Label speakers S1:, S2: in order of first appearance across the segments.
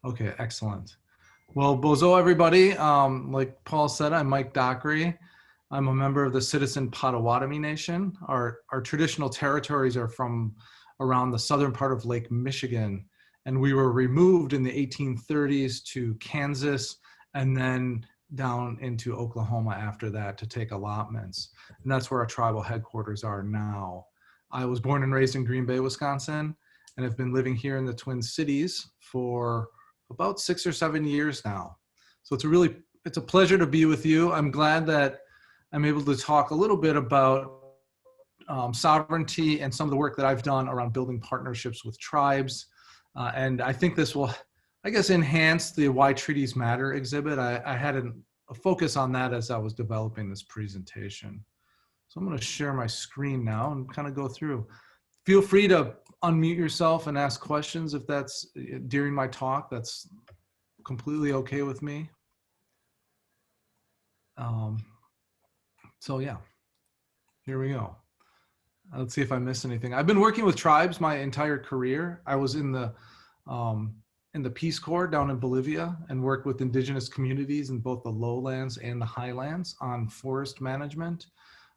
S1: Okay, excellent. Well, bozo, everybody. Like Paul said, I'm Mike Dockry. I'm a member of the Citizen Potawatomi Nation. Our traditional territories are from around the southern part of Lake Michigan, and we were removed in the 1830s to Kansas and then down into Oklahoma after that to take allotments. And that's where our tribal headquarters are now. I was born and raised in Green Bay, Wisconsin, and have been living here in the Twin Cities for about 6 or 7 years now. So it's a pleasure to be with you. I'm glad that I'm able to talk a little bit about sovereignty and some of the work that I've done around building partnerships with tribes. And I think this will, I guess, enhance the Why Treaties Matter exhibit. I had a focus on that as I was developing this presentation. So I'm going to share my screen now and kind of go through. Feel free to unmute yourself and ask questions if that's during my talk. That's completely okay with me. So yeah, here we go. Let's see if I missed anything. I've been working with tribes my entire career. I was in the Peace Corps down in Bolivia and worked with indigenous communities in both the lowlands and the highlands on forest management.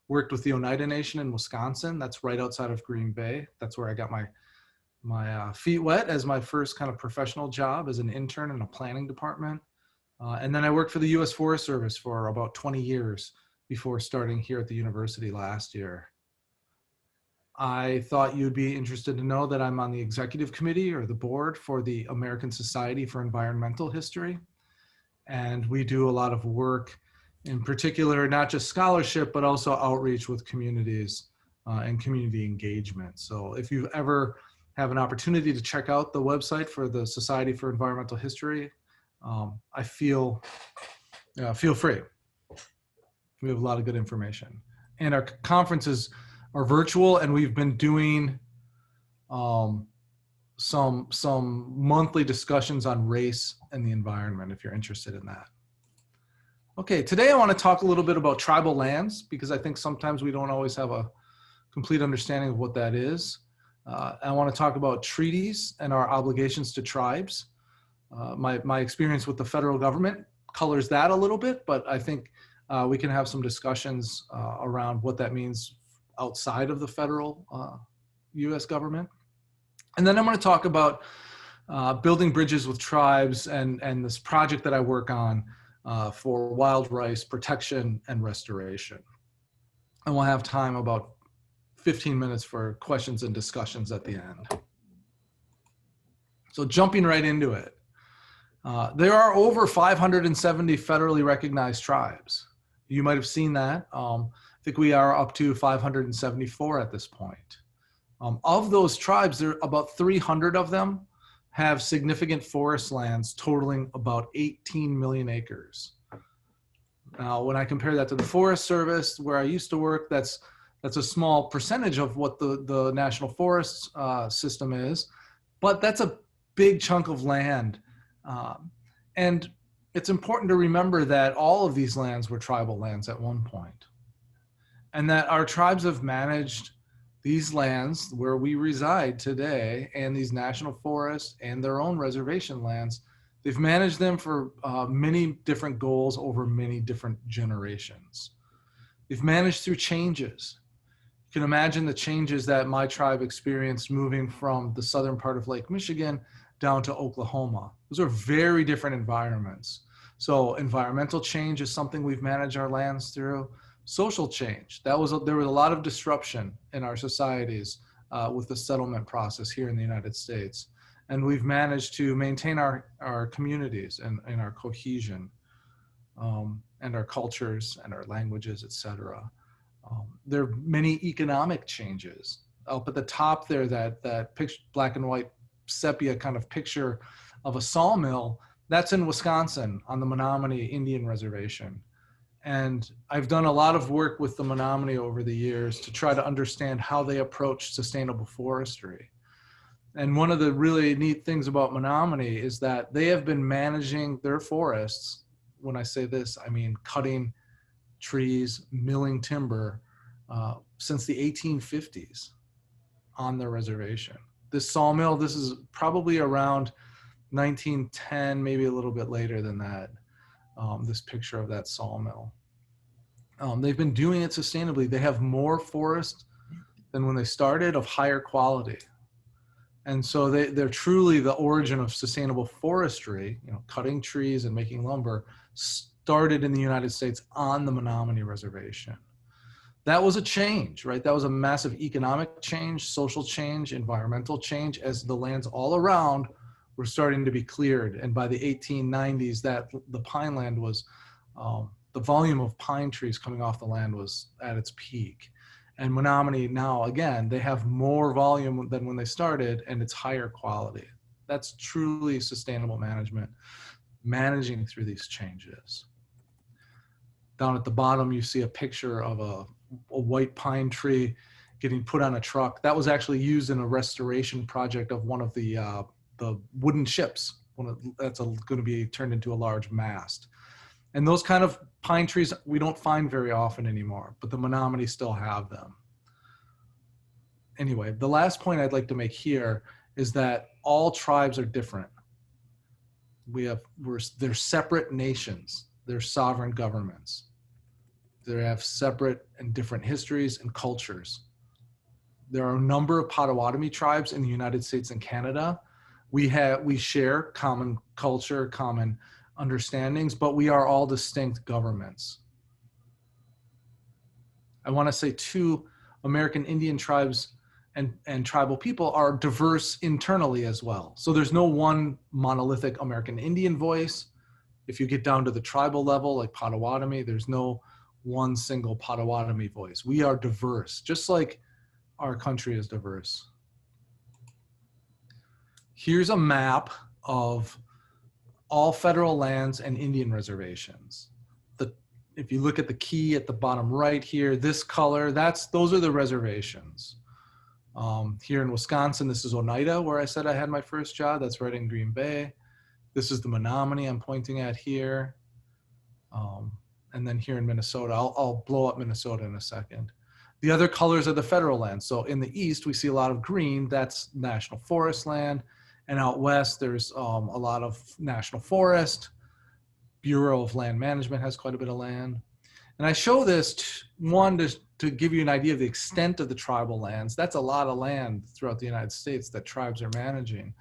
S1: Worked with the Oneida Nation in Wisconsin. That's right outside of Green Bay. That's where I got my feet wet as my first kind of professional job as an intern in a planning department. And then I worked for the U.S. Forest Service for about 20 years before starting here at the university last year. I thought you'd be interested to know that I'm on the executive committee or the board for the American Society for Environmental History. And we do a lot of work, in particular, not just scholarship, but also outreach with communities and community engagement. So if you ever have an opportunity to check out the website for the Society for Environmental History, I feel free. We have a lot of good information. And our conferences are virtual, and we've been doing some monthly discussions on race and the environment, if you're interested in that. Okay, today I want to talk a little bit about tribal lands, because I think sometimes we don't always have a complete understanding of what that is. I want to talk about treaties and our obligations to tribes. My experience with the federal government colors that a little bit, but I think we can have some discussions around what that means outside of the federal US government. And then I'm going to talk about building bridges with tribes and this project that I work on for wild rice protection and restoration. And we'll have time about 15 minutes for questions and discussions at the end. So jumping right into it. There are over 570 federally recognized tribes. You might have seen that. I think we are up to 574 at this point. Of those tribes, there are about 300 of them have significant forest lands totaling about 18 million acres. Now, when I compare that to the Forest Service, where I used to work, that's a small percentage of what the National Forest system is, but that's a big chunk of land. And it's important to remember that all of these lands were tribal lands at one point, and that our tribes have managed these lands where we reside today and these national forests and their own reservation lands. They've managed them for many different goals over many different generations. They've managed through changes. You can imagine the changes that my tribe experienced moving from the southern part of Lake Michigan down to Oklahoma. Those are very different environments. So environmental change is something we've managed our lands through. Social change, there was a lot of disruption in our societies with the settlement process here in the United States. And we've managed to maintain our communities and our cohesion and our cultures and our languages, et cetera. There are many economic changes. Up at the top there, that picture, black and white sepia kind of picture of a sawmill, that's in Wisconsin on the Menominee Indian Reservation. And I've done a lot of work with the Menominee over the years to try to understand how they approach sustainable forestry. And one of the really neat things about Menominee is that they have been managing their forests. When I say this, I mean cutting trees, milling timber since the 1850s on their reservation. This sawmill, this is probably around 1910, maybe a little bit later than that, this picture of that sawmill. They've been doing it sustainably. They have more forest than when they started, of higher quality. And so they're truly the origin of sustainable forestry, you know, cutting trees and making lumber, started in the United States on the Menominee Reservation. That was a change, right? That was a massive economic change, social change, environmental change, as the lands all around were starting to be cleared. And by the 1890s, that the pine land was, the volume of pine trees coming off the land was at its peak. And Menominee now, again, they have more volume than when they started, and it's higher quality. That's truly sustainable management, managing through these changes. Down at the bottom, you see a picture of a white pine tree getting put on a truck. That was actually used in a restoration project of one of the wooden ships. That's going to be turned into a large mast. And those kind of pine trees we don't find very often anymore, but the Menominee still have them. Anyway, the last point I'd like to make here is that all tribes are different. They're separate nations. They're sovereign governments. They have separate and different histories and cultures. There are a number of Potawatomi tribes in the United States and Canada. We share common culture, common understandings, but we are all distinct governments. I want to say too, American Indian tribes and tribal people are diverse internally as well. So there's no one monolithic American Indian voice. If you get down to the tribal level, like Potawatomi, there's no one single Potawatomi voice. We are diverse, just like our country is diverse. Here's a map of all federal lands and Indian reservations. If you look at the key at the bottom right here, this color, those are the reservations. Here in Wisconsin, this is Oneida, where I said I had my first job. That's right in Green Bay. This is the Menominee I'm pointing at here. And then here in Minnesota, I'll blow up Minnesota in a second. The other colors are the federal lands. So in the east, we see a lot of green. That's national forest land. And out west, there's a lot of national forest. Bureau of Land Management has quite a bit of land. And I show this, one, to give you an idea of the extent of the tribal lands. That's a lot of land throughout the United States that tribes are managing.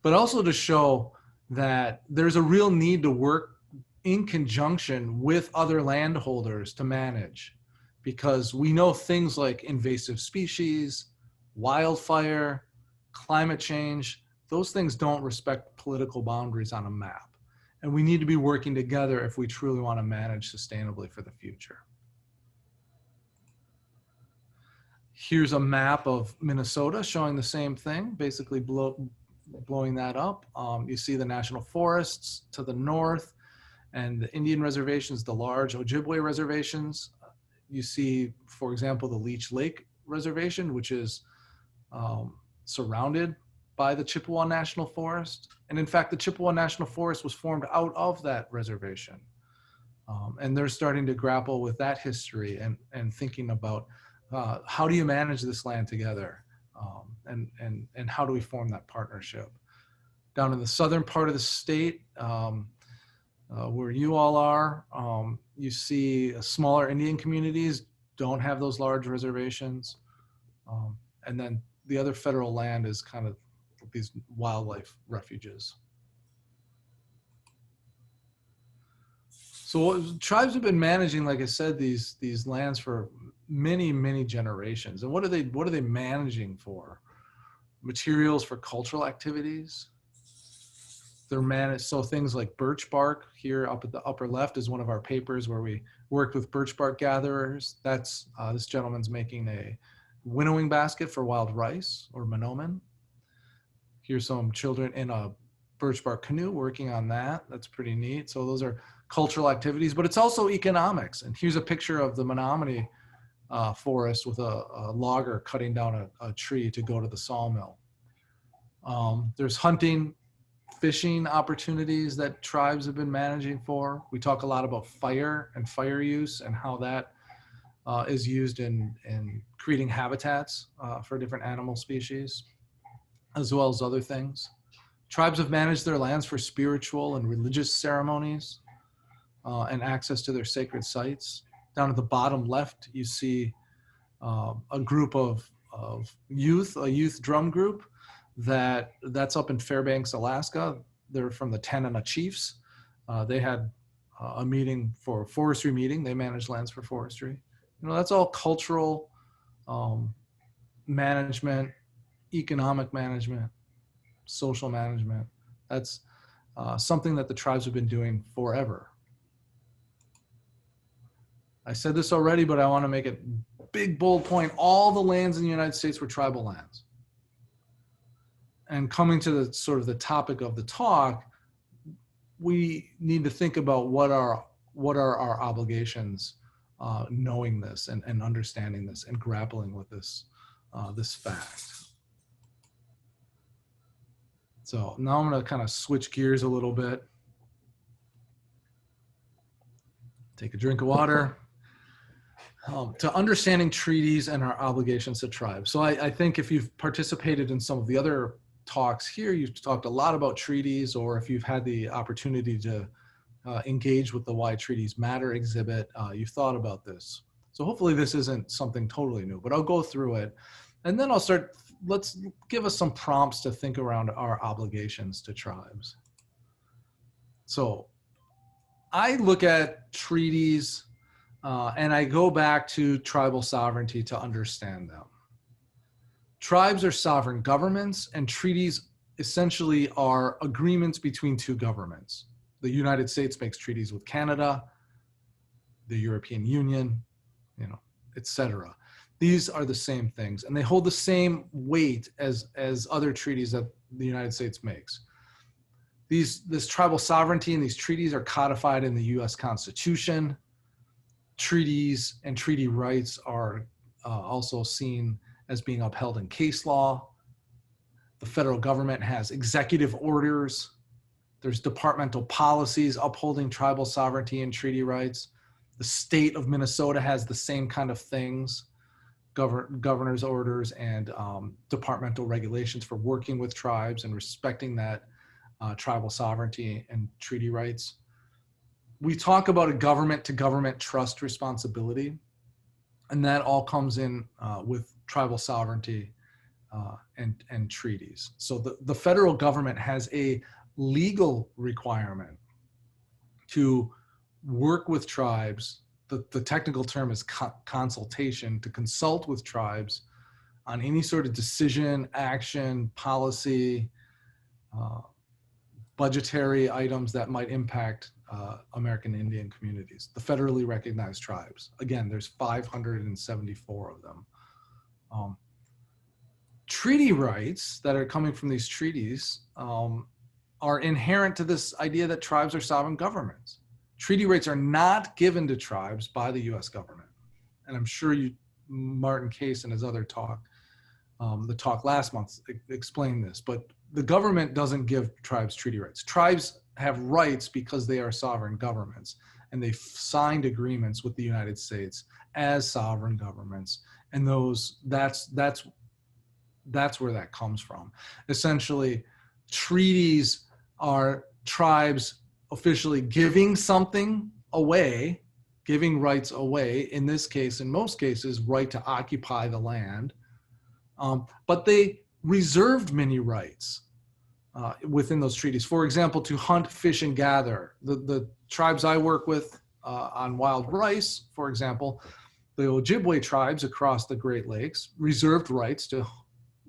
S1: But also to show that there's a real need to work in conjunction with other landholders to manage, because we know things like invasive species, wildfire, climate change, those things don't respect political boundaries on a map. And we need to be working together if we truly want to manage sustainably for the future. Here's a map of Minnesota showing the same thing, basically blowing that up. You see the national forests to the north and the Indian reservations, the large Ojibwe reservations. You see, for example, the Leech Lake Reservation, which is surrounded by the Chippewa National Forest. And in fact, the Chippewa National Forest was formed out of that reservation. And they're starting to grapple with that history and thinking about how do you manage this land together? And how do we form that partnership? Down in the southern part of the state, where you all are, you see smaller Indian communities don't have those large reservations. And then the other federal land is kind of these wildlife refuges. So tribes have been managing, like I said, these lands for many, many generations. And what are they managing for? Materials for cultural activities. They're managed, so things like birch bark here up at the upper left is one of our papers where we worked with birch bark gatherers. That's this gentleman's making a winnowing basket for wild rice or monoman. Here's some children in a birch bark canoe working on that. That's pretty neat. So those are cultural activities, but it's also economics. And here's a picture of the Menominee forest with a logger cutting down a tree to go to the sawmill. There's hunting, fishing opportunities that tribes have been managing for. We talk a lot about fire and fire use and how that is used in creating habitats for different animal species, as well as other things. Tribes have managed their lands for spiritual and religious ceremonies and access to their sacred sites. Down at the bottom left, you see a group of youth, a youth drum group that's up in Fairbanks, Alaska. They're from the Tanana Chiefs. They had a meeting for forestry meeting. They manage lands for forestry. You know, that's all cultural management, economic management, social management. That's something that the tribes have been doing forever. I said this already, but I want to make it big, bold point. All the lands in the United States were tribal lands. And coming to the sort of the topic of the talk, we need to think about what are our obligations, knowing this and understanding this and grappling with this this fact. So now I'm going to kind of switch gears a little bit. Take a drink of water. To understanding treaties and our obligations to tribes. So I think if you've participated in some of the other talks here, you've talked a lot about treaties, or if you've had the opportunity to engage with the Why Treaties Matter exhibit, you've thought about this. So hopefully this isn't something totally new, but I'll go through it. And then I'll start, let's give us some prompts to think around our obligations to tribes. So I look at treaties and I go back to tribal sovereignty to understand them. Tribes are sovereign governments, and treaties essentially are agreements between two governments. The United States makes treaties with Canada, the European Union, you know, etc. These are the same things, and they hold the same weight as other treaties that the United States makes. This tribal sovereignty and these treaties are codified in the U.S. Constitution. Treaties and treaty rights are also seen as being upheld in case law. The federal government has executive orders. There's departmental policies upholding tribal sovereignty and treaty rights. The state of Minnesota has the same kind of things, governor's orders and departmental regulations for working with tribes and respecting that tribal sovereignty and treaty rights. We talk about a government-to-government trust responsibility, and that all comes in with tribal sovereignty and treaties. So the federal government has a legal requirement to work with tribes. The technical term is consultation, to consult with tribes on any sort of decision, action, policy, budgetary items that might impact American Indian communities, the federally recognized tribes. Again, there's 574 of them. Treaty rights that are coming from these treaties are inherent to this idea that tribes are sovereign governments. Treaty rights are not given to tribes by the US government. And I'm sure Martin Case in his other talk, the talk last month explained this, but the government doesn't give tribes treaty rights. Tribes have rights because they are sovereign governments, and they've signed agreements with the United States as sovereign governments. And that's where that comes from. Essentially, treaties are tribes officially giving something away, giving rights away, in this case, in most cases, right to occupy the land. But they reserved many rights within those treaties. For example, to hunt, fish, and gather. The tribes I work with on wild rice, for example, the Ojibwe tribes across the Great Lakes reserved rights to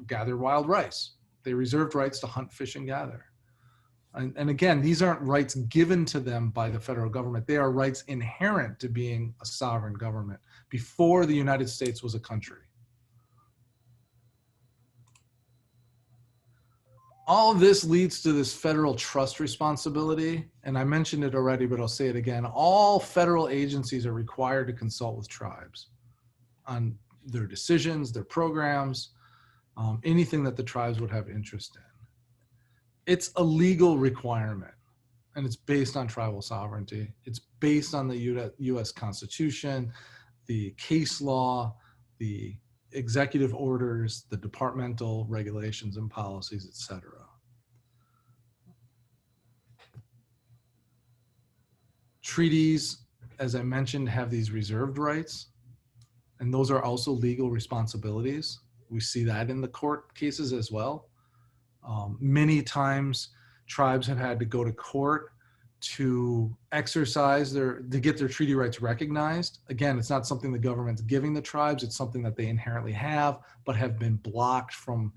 S1: gather wild rice. They reserved rights to hunt, fish, and gather. And again, these aren't rights given to them by the federal government. They are rights inherent to being a sovereign government before the United States was a country. All of this leads to this federal trust responsibility. And I mentioned it already, but I'll say it again. All federal agencies are required to consult with tribes on their decisions, their programs, anything that the tribes would have interest in. It's a legal requirement, and it's based on tribal sovereignty. It's based on the US Constitution, the case law, the executive orders, the departmental regulations and policies, etc. Treaties, as I mentioned, have these reserved rights, and those are also legal responsibilities. We see that in the court cases as well. Many times tribes have had to go to court to exercise to get their treaty rights recognized. Again, it's not something the government's giving the tribes, it's something that they inherently have, but have been blocked from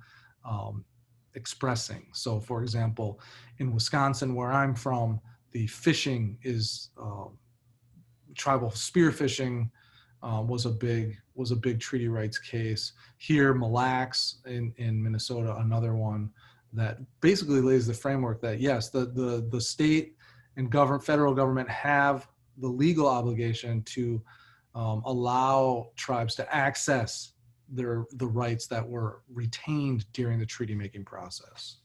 S1: expressing. So for example, in Wisconsin, where I'm from, the fishing is, tribal spearfishing was a big treaty rights case. Here, Mille Lacs in Minnesota, another one that basically lays the framework that yes, the state and federal government have the legal obligation to allow tribes to access the rights that were retained during the treaty making process.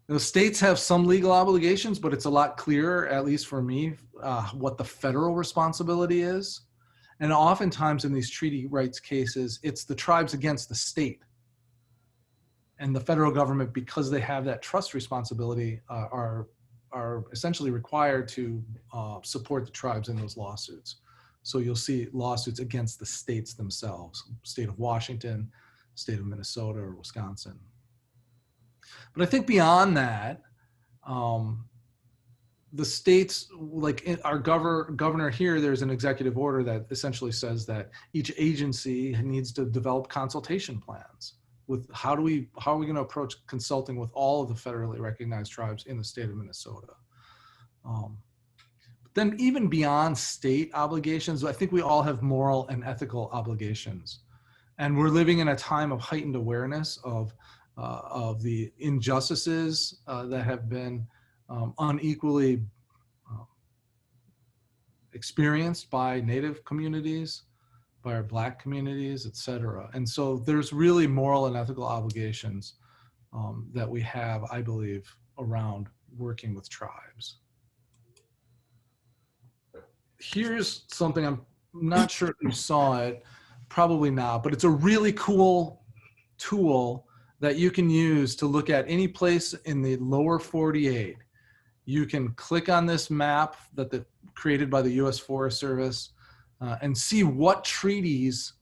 S1: The states have some legal obligations, but it's a lot clearer, at least for me, what the federal responsibility is. And oftentimes in these treaty rights cases, it's the tribes against the state. And the federal government, because they have that trust responsibility, are essentially required to support the tribes in those lawsuits. So you'll see lawsuits against the states themselves, state of Washington, state of Minnesota, or Wisconsin. But I think beyond that, the states, like our governor here, there's an executive order that essentially says that each agency needs to develop consultation plans with how are we going to approach consulting with all of the federally recognized tribes in the state of Minnesota. But then even beyond state obligations, I think we all have moral and ethical obligations. And we're living in a time of heightened awareness of the injustices that have been unequally experienced by Native communities, by our Black communities, et cetera. And so there's really moral and ethical obligations that we have, I believe, around working with tribes. Here's something, I'm not sure if you saw it, probably not, but it's a really cool tool that you can use to look at any place in the lower 48. You can click on this map created by the U.S. Forest Service and see what treaties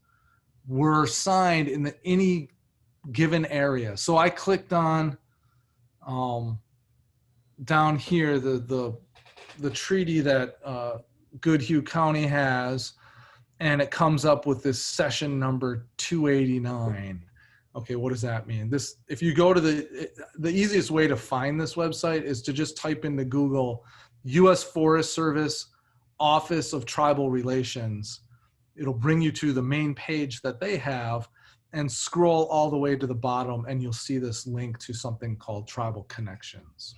S1: were signed in any given area. So I clicked on down here the treaty that Goodhue County has, and it comes up with this session number 289. Okay, what does that mean? This, if you go to the easiest way to find this website is to just type into Google U.S. Forest Service Office of Tribal Relations. It'll bring you to the main page that they have, and scroll all the way to the bottom and you'll see this link to something called Tribal Connections.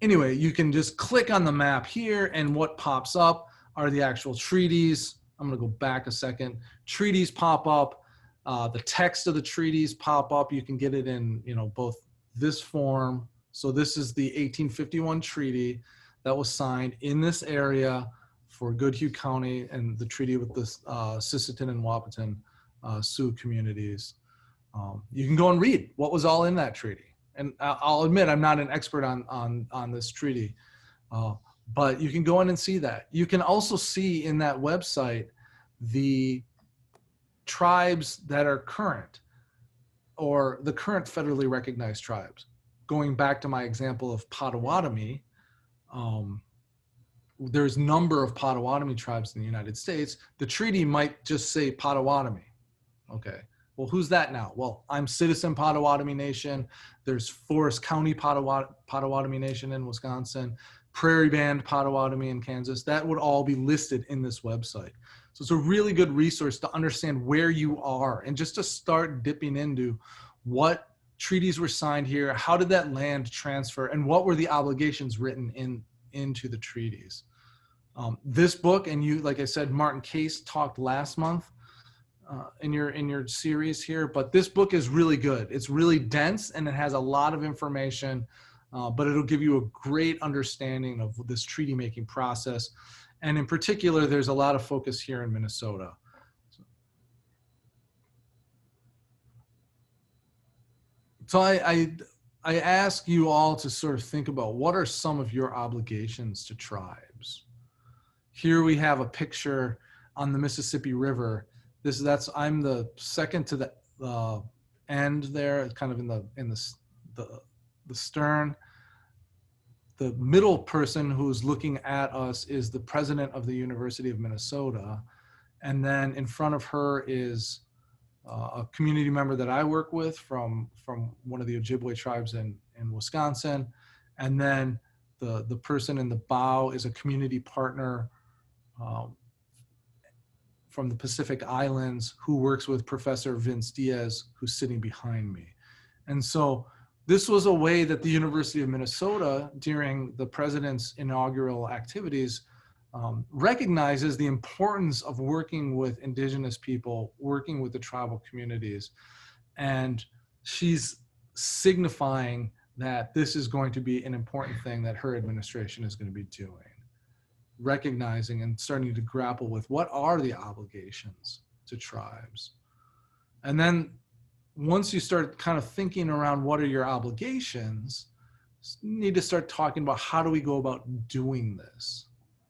S1: Anyway, you can just click on the map here, and what pops up are the actual treaties. I'm going to go back a second. Treaties pop up. The text of the treaties pop up. You can get it in, both this form. So this is the 1851 treaty that was signed in this area for Goodhue County, and the treaty with the Sisseton and Wahpeton Sioux communities. You can go and read what was all in that treaty. And I'll admit I'm not an expert on this treaty, but you can go in and see that. You can also see in that website the tribes that are current, or the current federally recognized tribes. Going back to my example of Potawatomi, there's a number of Potawatomi tribes in the United States. The treaty might just say Potawatomi. Okay, well, who's that now? Well, I'm Citizen Potawatomi Nation. There's Forest County Potawatomi Nation in Wisconsin, Prairie Band Potawatomi in Kansas. That would all be listed in this website. So it's a really good resource to understand where you are and just to start dipping into what treaties were signed here, how did that land transfer, and what were the obligations written into the treaties. This book, and you, like I said, Martin Case talked last month in your series here, but this book is really good. It's really dense and it has a lot of information, but it'll give you a great understanding of this treaty making process. And in particular, there's a lot of focus here in Minnesota. So I ask you all to sort of think about what are some of your obligations to tribes. Here we have a picture on the Mississippi River. I'm the second to the end there, kind of in the stern. The middle person who's looking at us is the president of the University of Minnesota. And then in front of her is a community member that I work with from one of the Ojibwe tribes in Wisconsin. And then the person in the bow is a community partner from the Pacific Islands who works with Professor Vince Diaz, who's sitting behind me. And so this was a way that the University of Minnesota, during the president's inaugural activities, recognizes the importance of working with Indigenous people, working with the tribal communities. And she's signifying that this is going to be an important thing that her administration is going to be doing, recognizing and starting to grapple with what are the obligations to tribes. And then once you start kind of thinking around what are your obligations, you need to start talking about how do we go about doing this?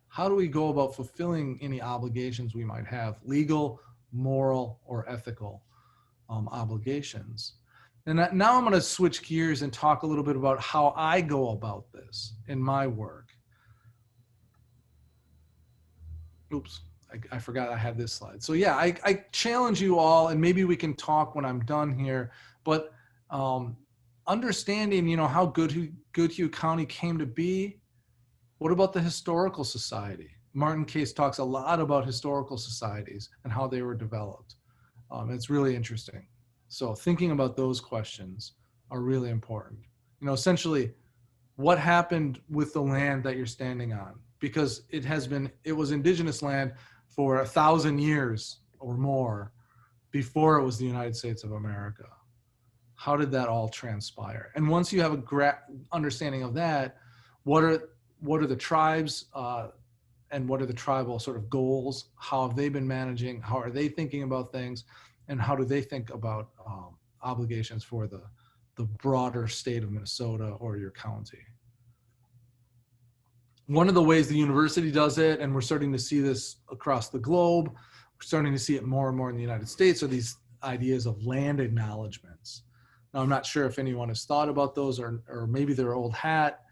S1: How do we go about fulfilling any obligations we might have, legal, moral, or ethical obligations? And now I'm going to switch gears and talk a little bit about how I go about this in my work. Oops, I forgot I had this slide. So yeah, I challenge you all, and maybe we can talk when I'm done here, but understanding, how Goodhue County came to be. What about the Historical Society? Martin Case talks a lot about historical societies and how they were developed. It's really interesting. So thinking about those questions are really important. Essentially, what happened with the land that you're standing on? Because it was Indigenous land for 1,000 years or more before it was the United States of America. How did that all transpire? And once you have a understanding of that, what are the tribes and what are the tribal sort of goals? How have they been managing? How are they thinking about things? And how do they think about obligations for the broader state of Minnesota or your county? One of the ways the university does it, and we're starting to see this across the globe, we're starting to see it more and more in the United States, are these ideas of land acknowledgements. Now, I'm not sure if anyone has thought about those or maybe they're old hat,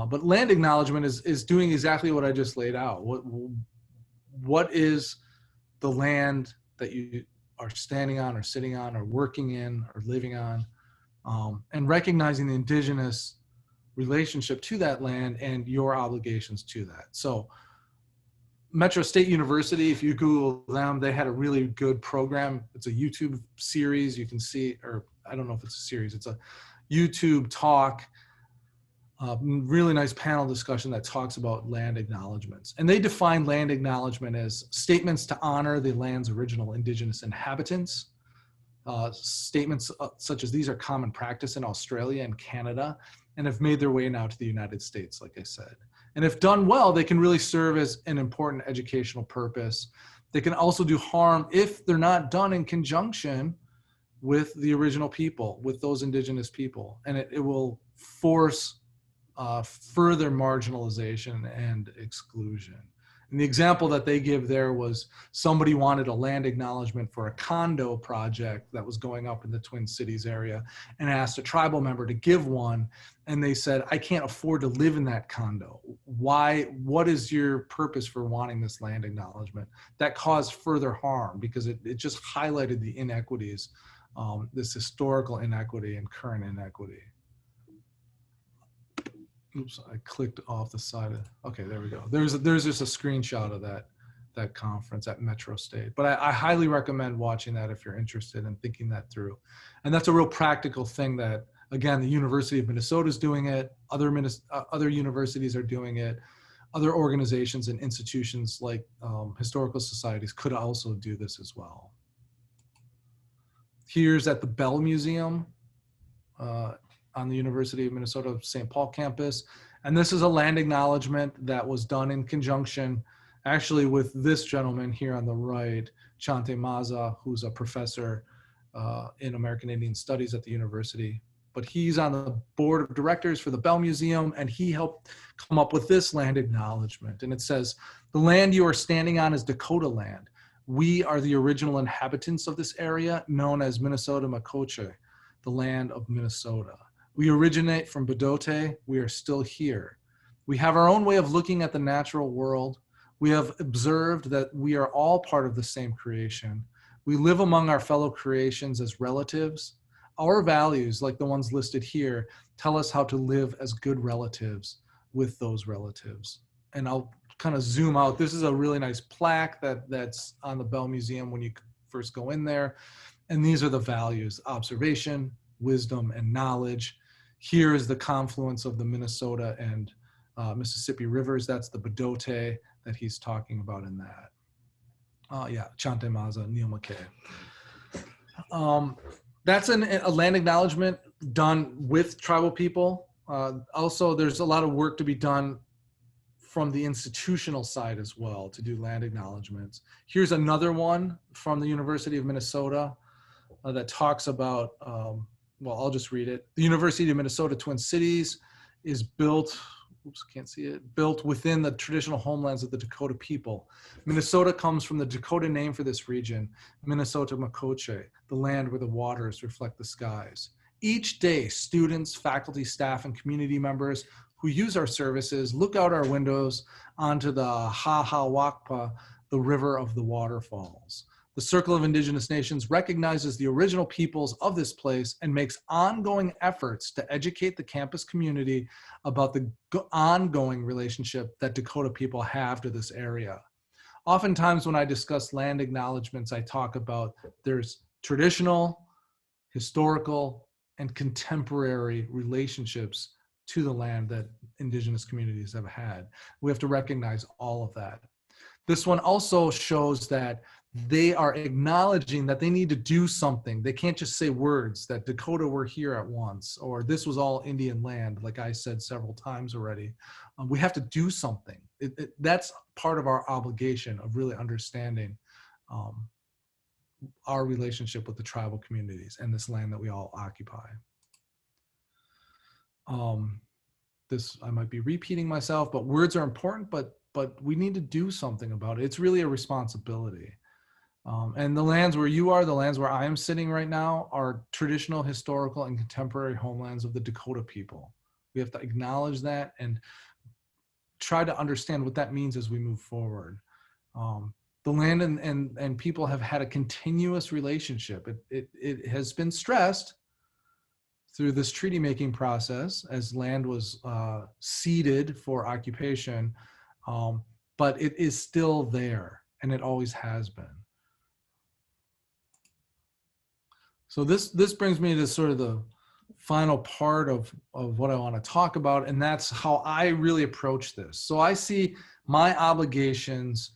S1: but land acknowledgement is doing exactly what I just laid out. What is the land that you are standing on or sitting on or working in or living on, and recognizing the Indigenous relationship to that land and your obligations to that. So Metro State University, if you Google them, they had a really good program. It's a YouTube series you can see, or I don't know if it's a series, it's a YouTube talk, really nice panel discussion that talks about land acknowledgements. And they define land acknowledgement as statements to honor the land's original Indigenous inhabitants. Statements such as these are common practice in Australia and Canada and have made their way now to the United States, like I said. And if done well, they can really serve as an important educational purpose. They can also do harm if they're not done in conjunction with the original people, with those Indigenous people. And it will force further marginalization and exclusion. And the example that they give there was somebody wanted a land acknowledgement for a condo project that was going up in the Twin Cities area and asked a tribal member to give one. And they said, I can't afford to live in that condo. Why? What is your purpose for wanting this land acknowledgement? That caused further harm because it just highlighted the inequities, this historical inequity and current inequity. Oops, I clicked off the side of, okay, there we go. There's just a screenshot of that conference at Metro State. But I highly recommend watching that if you're interested in thinking that through. And that's a real practical thing that, again, the University of Minnesota is doing it, other universities are doing it, other organizations and institutions like historical societies could also do this as well. Here's at the Bell Museum, on the University of Minnesota St. Paul campus. And this is a land acknowledgement that was done in conjunction actually with this gentleman here on the right, Chante Maza, who's a professor in American Indian Studies at the university. but he's on the board of directors for the Bell Museum, and he helped come up with this land acknowledgement. And it says, "The land you are standing on is Dakota land. We are the original inhabitants of this area, known as Minnesota Makoche, the land of Minnesota. We originate from Bedote. We are still here. We have our own way of looking at the natural world. We have observed that we are all part of the same creation. We live among our fellow creations as relatives. Our values, like the ones listed here, tell us how to live as good relatives with those relatives." And I'll kind of zoom out. This is a really nice plaque that's on the Bell Museum when you first go in there. And these are the values: observation, wisdom, and knowledge. Here is the confluence of the Minnesota and Mississippi rivers. That's the Bedote that he's talking about in that. Yeah, Chante Maza, Neil McKay. That's a land acknowledgement done with tribal people. Also, there's a lot of work to be done from the institutional side as well to do land acknowledgements. Here's another one from the University of Minnesota that talks about, well, I'll just read it. The University of Minnesota Twin Cities is built, oops, can't see it, built within the traditional homelands of the Dakota people. Minnesota comes from the Dakota name for this region, Minnesota Makoche, the land where the waters reflect the skies. Each day, students, faculty, staff, and community members who use our services look out our windows onto the Ha-Ha-Wakpa, the river of the waterfalls. The Circle of Indigenous Nations recognizes the original peoples of this place and makes ongoing efforts to educate the campus community about the ongoing relationship that Dakota people have to this area. Oftentimes when I discuss land acknowledgements, I talk about there's traditional, historical, and contemporary relationships to the land that Indigenous communities have had. We have to recognize all of that. This one also shows that they are acknowledging that they need to do something. They can't just say words that Dakota were here at once, or this was all Indian land, like I said several times already. We have to do something. That's part of our obligation of really understanding our relationship with the tribal communities and this land that we all occupy. This, I might be repeating myself, but words are important, but we need to do something about it. It's really a responsibility. And the lands where you are, the lands where I am sitting right now, are traditional, historical, and contemporary homelands of the Dakota people. We have to acknowledge that and try to understand what that means as we move forward. The land and people have had a continuous relationship. It has been stressed through this treaty making process as land was ceded for occupation, but it is still there, and it always has been. So this brings me to sort of the final part of what I want to talk about, and that's how I really approach this. So I see my obligations,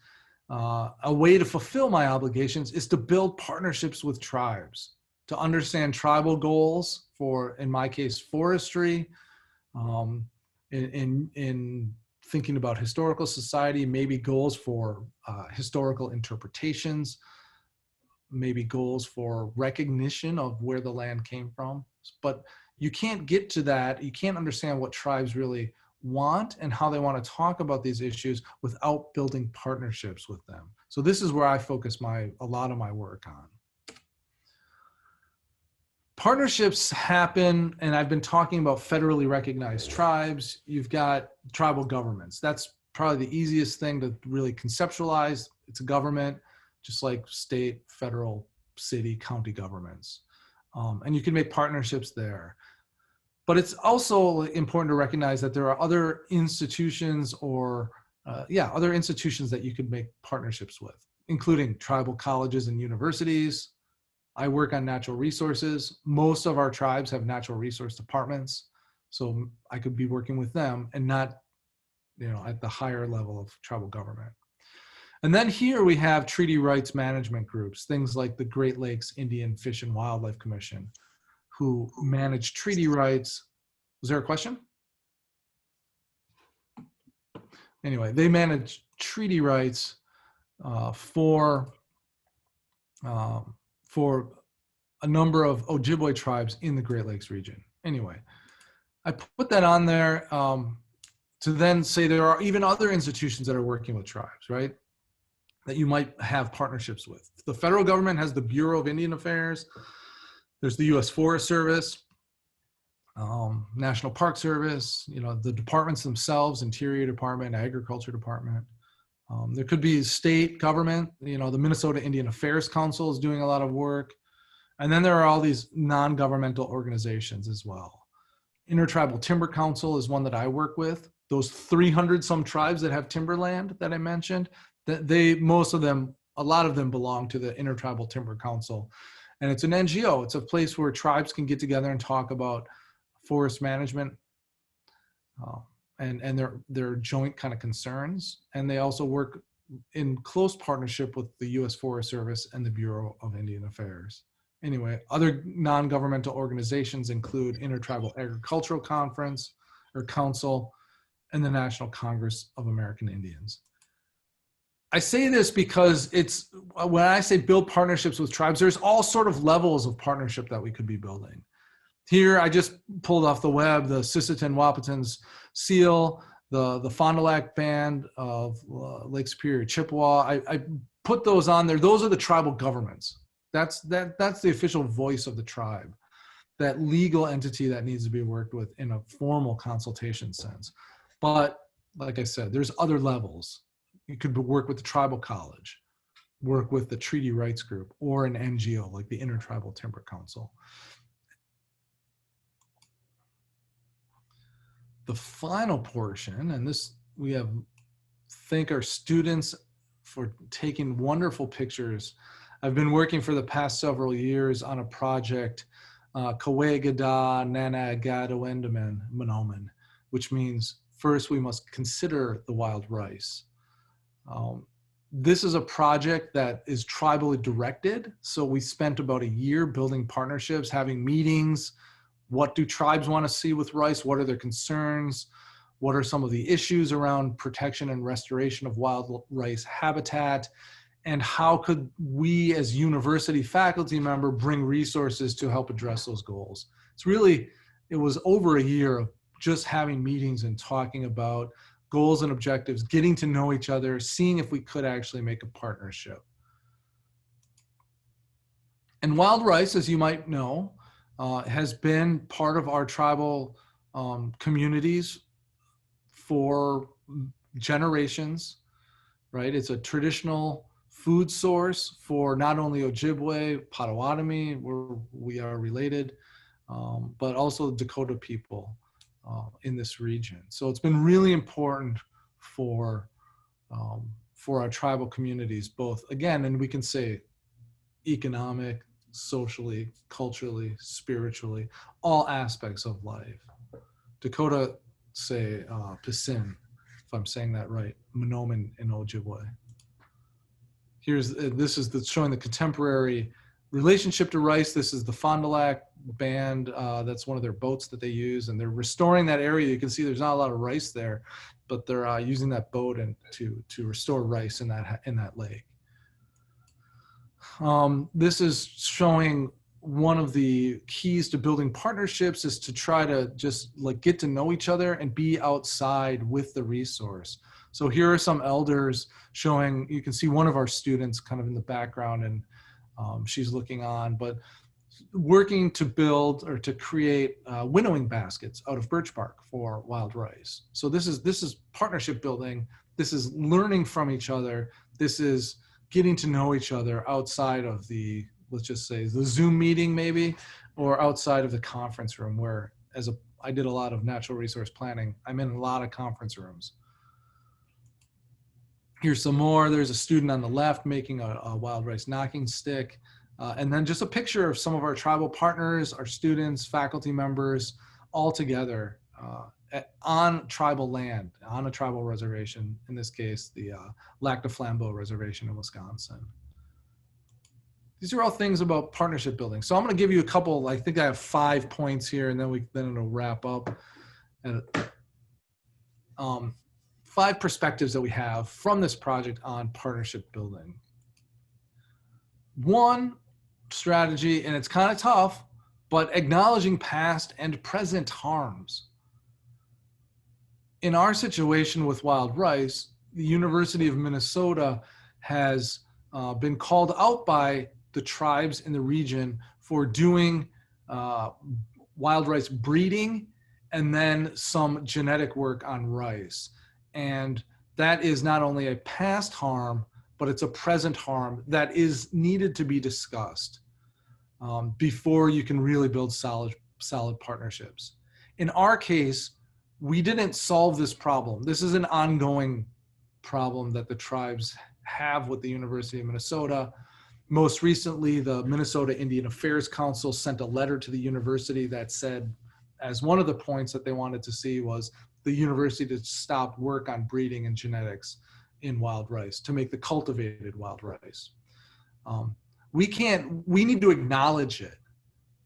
S1: a way to fulfill my obligations is to build partnerships with tribes, to understand tribal goals for, in my case, forestry, in thinking about historical society, maybe goals for historical interpretations, maybe goals for recognition of where the land came from. But you can't get to that, you can't understand what tribes really want and how they want to talk about these issues without building partnerships with them. So this is where I focus a lot of my work on. Partnerships happen, and I've been talking about federally recognized tribes. You've got tribal governments. That's probably the easiest thing to really conceptualize. It's a government, just like state, federal, city, county governments. And you can make partnerships there. But it's also important to recognize that there are other institutions or, other institutions that you could make partnerships with, including tribal colleges and universities. I work on natural resources. Most of our tribes have natural resource departments. So I could be working with them and not, at the higher level of tribal government. And then here we have treaty rights management groups, things like the Great Lakes Indian Fish and Wildlife Commission, who manage treaty rights. Was there a question? Anyway, they manage treaty rights for a number of Ojibwe tribes in the Great Lakes region. Anyway, I put that on there to then say there are even other institutions that are working with tribes, right? That you might have partnerships with. The federal government has the Bureau of Indian Affairs. There's the U.S. Forest Service, National Park Service, the departments themselves, Interior Department, Agriculture Department. There could be state government, the Minnesota Indian Affairs Council is doing a lot of work. And then there are all these non-governmental organizations as well. Intertribal Timber Council is one that I work with. Those 300 some tribes that have timberland that I mentioned, a lot of them belong to the Intertribal Timber Council. And it's an NGO. It's a place where tribes can get together and talk about forest management and their joint kind of concerns. And they also work in close partnership with the U.S. Forest Service and the Bureau of Indian Affairs. Anyway, other non-governmental organizations include Intertribal Agricultural Conference or Council and the National Congress of American Indians. I say this because when I say build partnerships with tribes, there's all sort of levels of partnership that we could be building. Here, I just pulled off the web the Sisseton Wahpeton's seal, the Fond du Lac Band of Lake Superior Chippewa. I put those on there. Those are the tribal governments. That's the official voice of the tribe, that legal entity that needs to be worked with in a formal consultation sense. But like I said, there's other levels. You could work with the tribal college, work with the treaty rights group, or an NGO like the Intertribal Timber Council. The final portion, and this we have thank our students for taking wonderful pictures. I've been working for the past several years on a project, Kawegada Nana Gadawendaman Monoman, which means first we must consider the wild rice. This is a project that is tribally directed. So we spent about a year building partnerships, having meetings. What do tribes want to see with rice? What are their concerns? What are some of the issues around protection and restoration of wild rice habitat? And how could we as university faculty member bring resources to help address those goals? It was over a year of just having meetings and talking about goals and objectives, getting to know each other, seeing if we could actually make a partnership. And wild rice, as you might know, has been part of our tribal communities for generations, right? It's a traditional food source for not only Ojibwe, Potawatomi, where we are related, but also Dakota people in this region. So it's been really important for our tribal communities, both, again, and we can say economic, socially, culturally, spiritually, all aspects of life. Dakota say Pisin, if I'm saying that right, Monoman in Ojibwe. This is showing the contemporary relationship to rice. This is the Fond du Lac Band. That's one of their boats that they use, and they're restoring that area. You can see there's not a lot of rice there, but they're using that boat to restore rice in that lake. This is showing one of the keys to building partnerships is to try to just get to know each other and be outside with the resource. So here are some elders showing, you can see one of our students kind of in the background, and she's looking on, but working to build or to create winnowing baskets out of birch bark for wild rice. So this is partnership building. This is learning from each other. This is getting to know each other outside of the, let's just say, the Zoom meeting maybe, or outside of the conference room, where I did a lot of natural resource planning. I'm in a lot of conference rooms. Here's some more. There's a student on the left making a wild rice knocking stick. And then just a picture of some of our tribal partners, our students, faculty members, all together on tribal land, on a tribal reservation, in this case, the Lac de Flambeau Reservation in Wisconsin. These are all things about partnership building. So I'm going to give you a couple, I think I have 5 points here, and then it'll wrap up. And 5 perspectives that we have from this project on partnership building. One strategy, and it's kind of tough, but acknowledging past and present harms. In our situation with wild rice, the University of Minnesota has been called out by the tribes in the region for doing wild rice breeding and then some genetic work on rice. And that is not only a past harm, but it's a present harm that is needed to be discussed before you can really build solid partnerships. In our case, we didn't solve this problem. This is an ongoing problem that the tribes have with the University of Minnesota. Most recently, the Minnesota Indian Affairs Council sent a letter to the university that said, as one of the points that they wanted to see was the university to stop work on breeding and genetics in wild rice, to make the cultivated wild rice. We need to acknowledge it.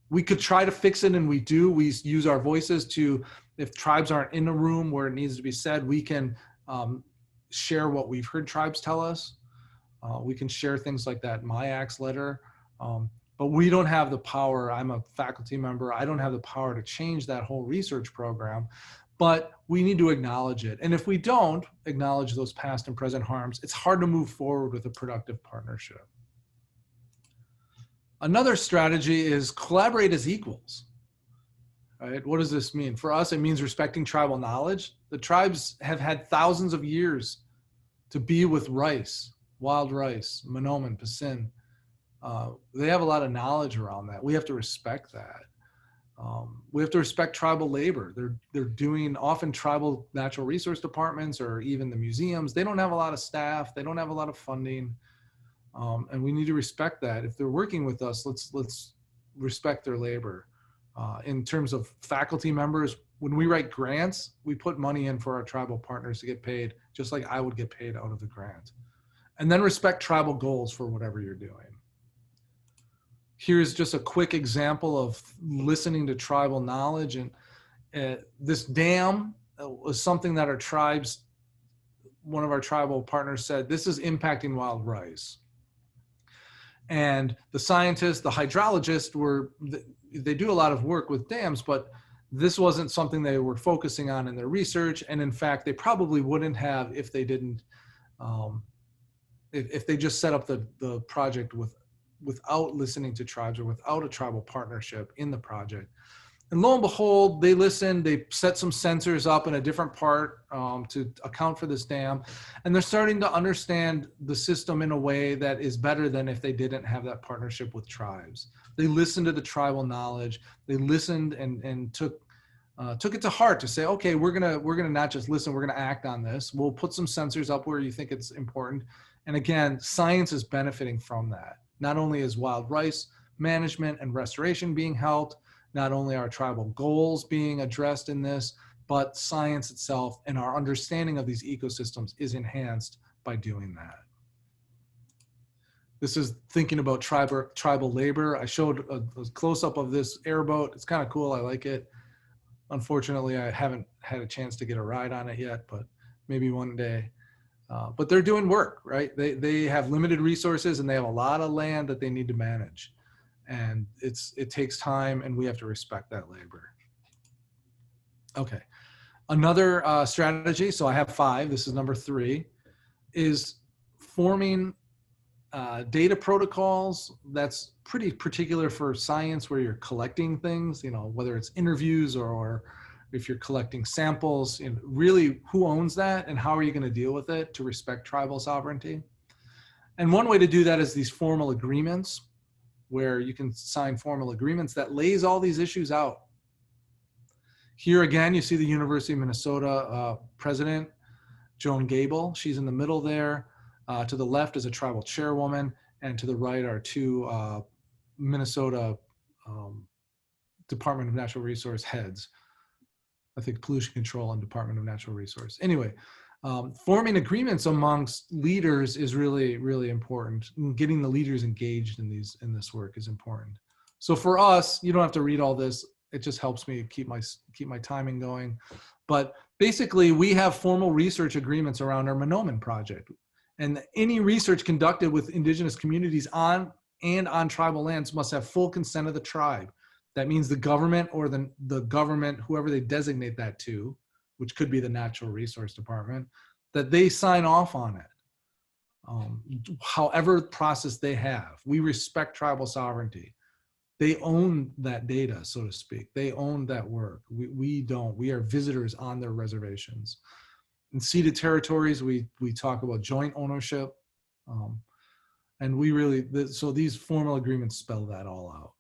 S1: We could try to fix it, and we do. We use our voices to, if tribes aren't in a room where it needs to be said, we can share what we've heard tribes tell us. We can share things like that MIAC's letter, but we don't have the power. I'm a faculty member. I don't have the power to change that whole research program, but we need to acknowledge it. And if we don't acknowledge those past and present harms, it's hard to move forward with a productive partnership. Another strategy is collaborate as equals. Right? What does this mean? For us, it means respecting tribal knowledge. The tribes have had thousands of years to be with rice, wild rice, Monoman, Pasin. They have a lot of knowledge around that. We have to respect that. We have to respect tribal labor. They're doing often tribal natural resource departments or even the museums. They don't have a lot of staff. They don't have a lot of funding. And we need to respect that. If they're working with us, let's respect their labor. In terms of faculty members, when we write grants, we put money in for our tribal partners to get paid, just like I would get paid out of the grant. And then respect tribal goals for whatever you're doing. Here's just a quick example of listening to tribal knowledge. And this dam was something that our tribes, one of our tribal partners said, this is impacting wild rice. And the scientists, the hydrologists they do a lot of work with dams, but this wasn't something they were focusing on in their research. And in fact, they probably wouldn't have if they didn't, if they just set up the project without listening to tribes or without a tribal partnership in the project. And lo and behold, they listened, they set some sensors up in a different part to account for this dam. And they're starting to understand the system in a way that is better than if they didn't have that partnership with tribes. They listened to the tribal knowledge. They listened and took it to heart to say, okay, we're gonna not just listen, we're gonna act on this. We'll put some sensors up where you think it's important. And again, science is benefiting from that. Not only is wild rice management and restoration being helped, not only are tribal goals being addressed in this, but science itself and our understanding of these ecosystems is enhanced by doing that. This is thinking about tribal labor. I showed a close-up of this airboat. It's kind of cool. I like it. Unfortunately, I haven't had a chance to get a ride on it yet, but maybe one day. But they're doing work, right? They have limited resources and they have a lot of land that they need to manage. And it takes time, and we have to respect that labor. Okay, another strategy, so I have 5, this is number 3, is forming data protocols. That's pretty particular for science where you're collecting things, whether it's interviews or if you're collecting samples, really who owns that and how are you going to deal with it to respect tribal sovereignty? And one way to do that is these formal agreements, where you can sign formal agreements that lays all these issues out. Here again, you see the University of Minnesota president, Joan Gable. She's in the middle there. To the left is a tribal chairwoman, and to the right are 2 Minnesota Department of Natural Resource heads. I think Pollution Control and Department of Natural Resource. Anyway, forming agreements amongst leaders is really, really important. Getting the leaders engaged in this work is important. So for us, you don't have to read all this. It just helps me keep my timing going. But basically, we have formal research agreements around our Monoman project. And any research conducted with Indigenous communities on tribal lands must have full consent of the tribe. That means the government or the government, whoever they designate that to, which could be the Natural Resource Department, that they sign off on it. However process they have, we respect tribal sovereignty. They own that data, so to speak. They own that work. We don't. We are visitors on their reservations. In ceded territories, we talk about joint ownership. And we really, so these formal agreements spell that all out.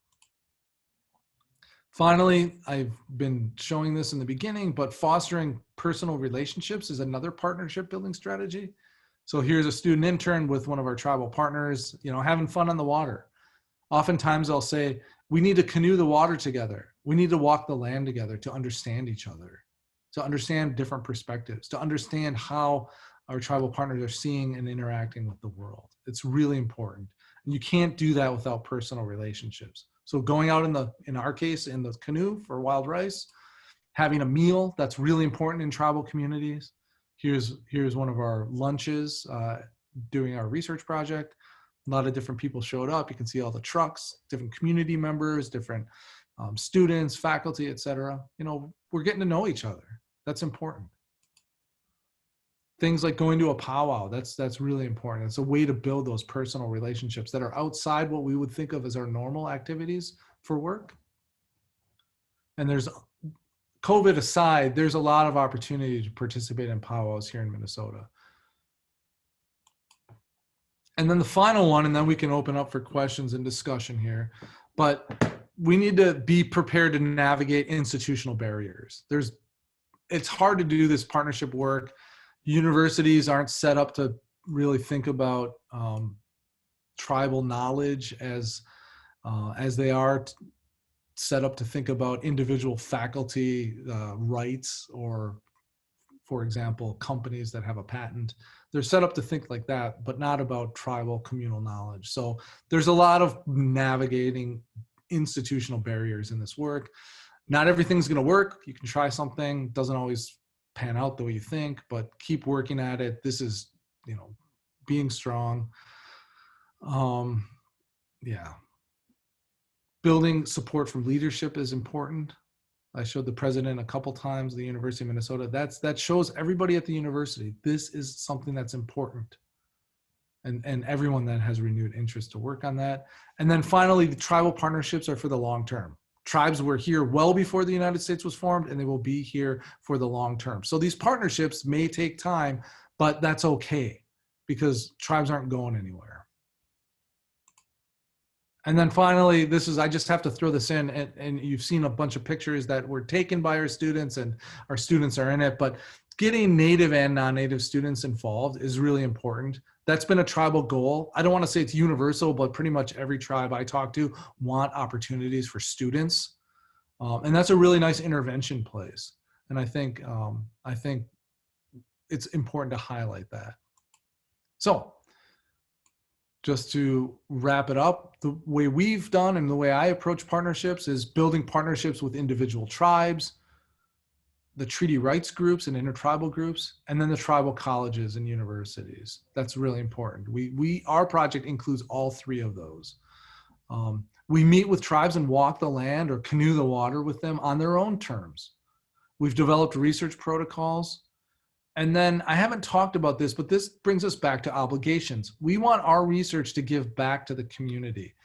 S1: Finally, I've been showing this in the beginning, but fostering personal relationships is another partnership building strategy. So here's a student intern with one of our tribal partners, having fun on the water. Oftentimes I'll say, we need to canoe the water together. We need to walk the land together to understand each other, to understand different perspectives, to understand how our tribal partners are seeing and interacting with the world. It's really important. And you can't do that without personal relationships. So going out in our case, in the canoe for wild rice, having a meal, that's really important in tribal communities. Here's one of our lunches doing our research project. A lot of different people showed up. You can see all the trucks, different community members, different students, faculty, etc. We're getting to know each other. That's important. Things like going to a powwow, that's really important. It's a way to build those personal relationships that are outside what we would think of as our normal activities for work. And there's, COVID aside, there's a lot of opportunity to participate in powwows here in Minnesota. And then the final one, and then we can open up for questions and discussion here, but we need to be prepared to navigate institutional barriers. It's hard to do this partnership work. Universities aren't set up to really think about tribal knowledge as they are set up to think about individual faculty rights, or, for example, companies that have a patent. They're set up to think like that, but not about tribal communal knowledge. So there's a lot of navigating institutional barriers in this work. Not everything's going to work. You can try something, doesn't always pan out the way you think, but keep working at it. This is, being strong. Yeah. Building support from leadership is important. I showed the president a couple times, the University of Minnesota. That shows everybody at the university, this is something that's important. And everyone then has renewed interest to work on that. And then finally, the tribal partnerships are for the long term. Tribes were here well before the United States was formed, and they will be here for the long term. So these partnerships may take time, but that's okay, because tribes aren't going anywhere. And then finally, I just have to throw this in, and you've seen a bunch of pictures that were taken by our students, and our students are in it, but getting Native and non-Native students involved is really important. That's been a tribal goal. I don't want to say it's universal, but pretty much every tribe I talk to want opportunities for students. And that's a really nice intervention place. And I think it's important to highlight that. So just to wrap it up, the way we've done and the way I approach partnerships is building partnerships with individual tribes, the treaty rights groups and intertribal groups, and then the tribal colleges and universities. That's really important. Our project includes all three of those. We meet with tribes and walk the land or canoe the water with them on their own terms. We've developed research protocols. And then I haven't talked about this, but this brings us back to obligations. We want our research to give back to the community.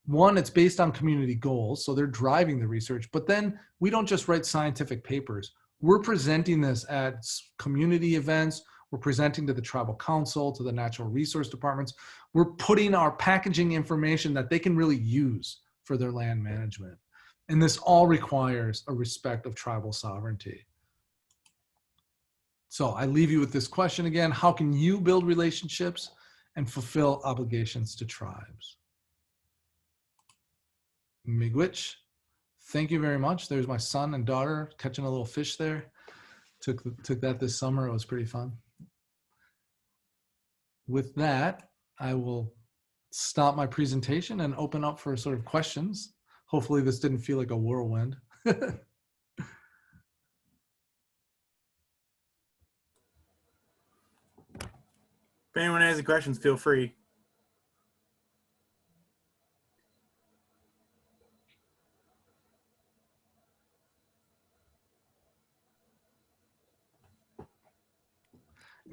S1: One, it's based on community goals, so they're driving the research, but then we don't just write scientific papers. We're presenting this at community events. We're presenting to the tribal council, to the natural resource departments. We're putting our packaging information that they can really use for their land management. And this all requires a respect of tribal sovereignty. So I leave you with this question again: how can you build relationships and fulfill obligations to tribes? Miigwech. Thank you very much. There's my son and daughter catching a little fish there. Took that this summer. It was pretty fun. With that, I will stop my presentation and open up for sort of questions. Hopefully this didn't feel like a whirlwind.
S2: If anyone has any questions, feel free.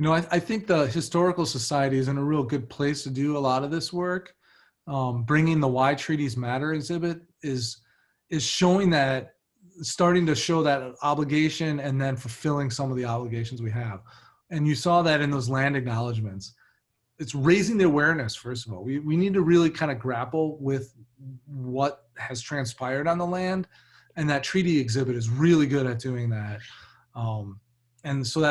S1: I think the Historical Society is in a real good place to do a lot of this work. Bringing the Why Treaties Matter exhibit is showing that, starting to show that obligation and then fulfilling some of the obligations we have. And you saw that in those land acknowledgements. It's raising the awareness, first of all. We need to really kind of grapple with what has transpired on the land, and that treaty exhibit is really good at doing that. And so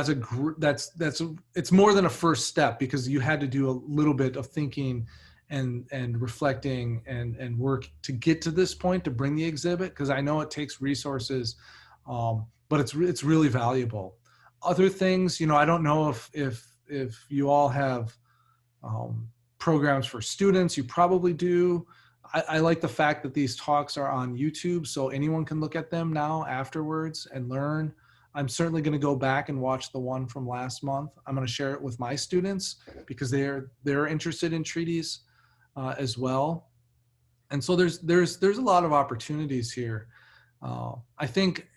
S1: it's more than a first step, because you had to do a little bit of thinking and reflecting and work to get to this point to bring the exhibit, because I know it takes resources, but it's really valuable. Other things, I don't know if you all have programs for students. You probably do. I like the fact that these talks are on YouTube, so anyone can look at them now afterwards and learn. I'm certainly going to go back and watch the one from last month. I'm going to share it with my students because they're interested in treaties as well. And so there's a lot of opportunities here. I think,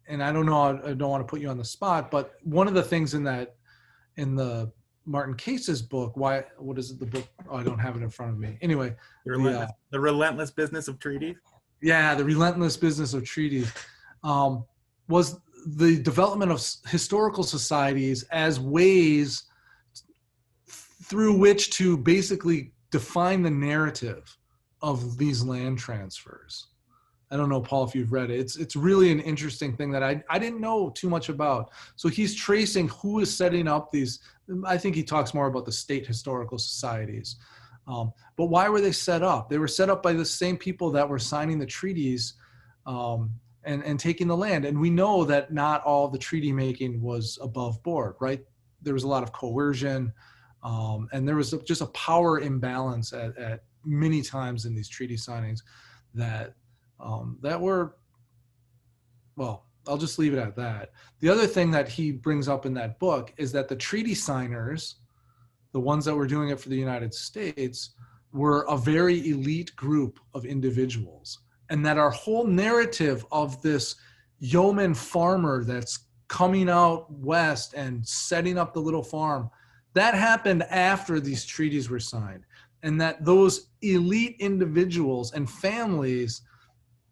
S1: and I don't know, I don't want to put you on the spot, but one of the things in the Martin Case's book, what is it, the book? Oh, I don't have it in front of me. Anyway,
S2: the relentless business of treaties.
S1: Yeah, the relentless business of treaties was the development of historical societies as ways through which to basically define the narrative of these land transfers. I don't know, Paul, if you've read it. It's really an interesting thing that I didn't know too much about. So he's tracing who is setting up these. I think he talks more about the state historical societies. But why were they set up? They were set up by the same people that were signing the treaties and taking the land. And we know that not all the treaty making was above board, right? There was a lot of coercion, and there was just a power imbalance at many times in these treaty signings that were, well, I'll just leave it at that. The other thing that he brings up in that book is that the treaty signers, the ones that were doing it for the United States, were a very elite group of individuals. And that our whole narrative of this yeoman farmer that's coming out west and setting up the little farm, that happened after these treaties were signed. And that those elite individuals and families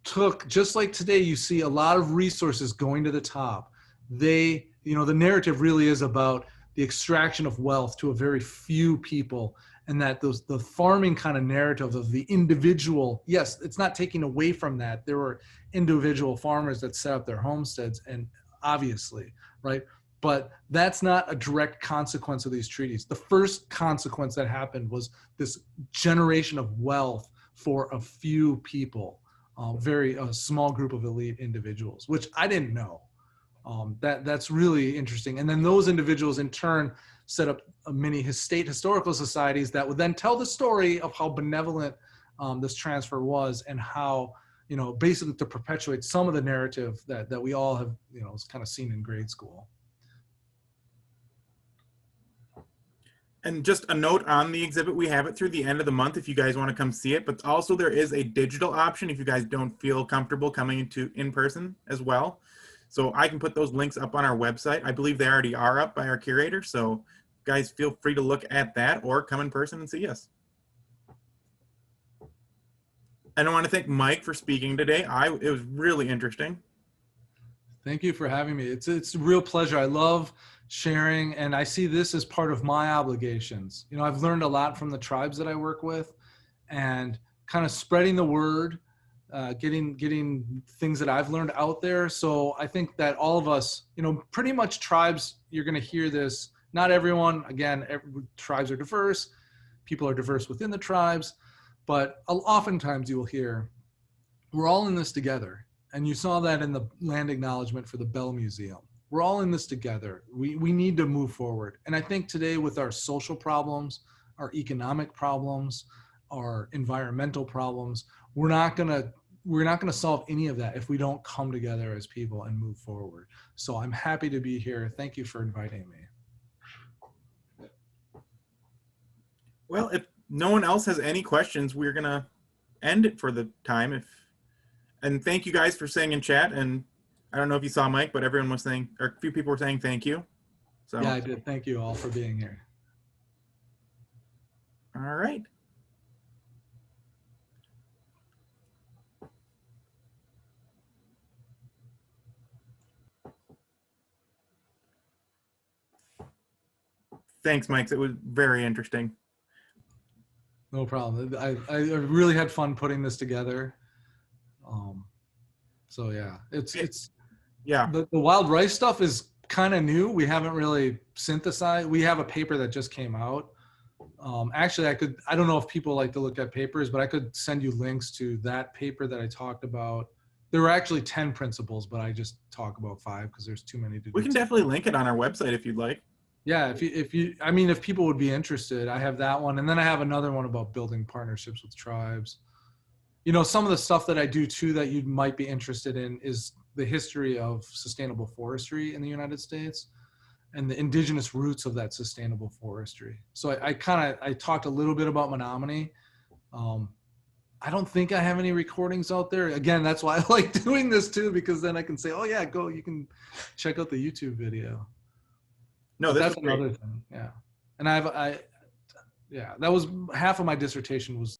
S1: took, just like today, you see a lot of resources going to the top. The narrative really is about the extraction of wealth to a very few people, and that the farming kind of narrative of the individual, yes, it's not taking away from that. There were individual farmers that set up their homesteads, and obviously, right? But that's not a direct consequence of these treaties. The first consequence that happened was this generation of wealth for a few people, a small group of elite individuals, which I didn't know. That's really interesting. And then those individuals in turn set up many state historical societies that would then tell the story of how benevolent this transfer was, and how, basically to perpetuate some of the narrative that we all have, kind of seen in grade school.
S2: And just a note on the exhibit, we have it through the end of the month if you guys want to come see it, but also there is a digital option if you guys don't feel comfortable coming in person as well. So I can put those links up on our website. I believe they already are up by our curator. So guys, feel free to look at that or come in person and see us. And I want to thank Mike for speaking today. It was really interesting.
S1: Thank you for having me. It's a real pleasure. I love sharing, and I see this as part of my obligations. I've learned a lot from the tribes that I work with, and kind of spreading the word, getting things that I've learned out there. So I think that all of us, pretty much tribes, you're going to hear this. Not everyone, again, tribes are diverse. People are diverse within the tribes, but oftentimes you will hear, we're all in this together. And you saw that in the land acknowledgement for the Bell Museum. We're all in this together. We need to move forward. And I think today, with our social problems, our economic problems, our environmental problems, we're not gonna solve any of that if we don't come together as people and move forward. So I'm happy to be here. Thank you for inviting me.
S2: Well, if no one else has any questions, we're gonna end it for the time. And thank you guys for saying in chat. And I don't know if you saw Mike, but everyone was saying, or a few people were saying thank you. So
S1: Yeah, I did. Thank you all for being here.
S2: all right. Thanks, Mike. It was very interesting.
S1: No problem. I really had fun putting this together. So yeah, it's
S2: Yeah.
S1: the wild rice stuff is kind of new. We haven't really synthesized. We have a paper that just came out. Actually, I don't know if people like to look at papers, but I could send you links to that paper that I talked about. There were actually 10 principles, but I just talk about 5 because there's too many to do.
S2: We can definitely link it on our website if you'd like.
S1: Yeah, I mean, if people would be interested, I have that one. And then I have another one about building partnerships with tribes. You know, some of the stuff that I do too that you might be interested in is the history of sustainable forestry in the United States and the indigenous roots of that sustainable forestry. So I talked a little bit about Menominee. I don't think I have any recordings out there. Again, that's why I like doing this too, because then I can say, oh yeah, you can check out the YouTube video.
S2: No,
S1: that's another thing. Yeah. And that was half of my dissertation was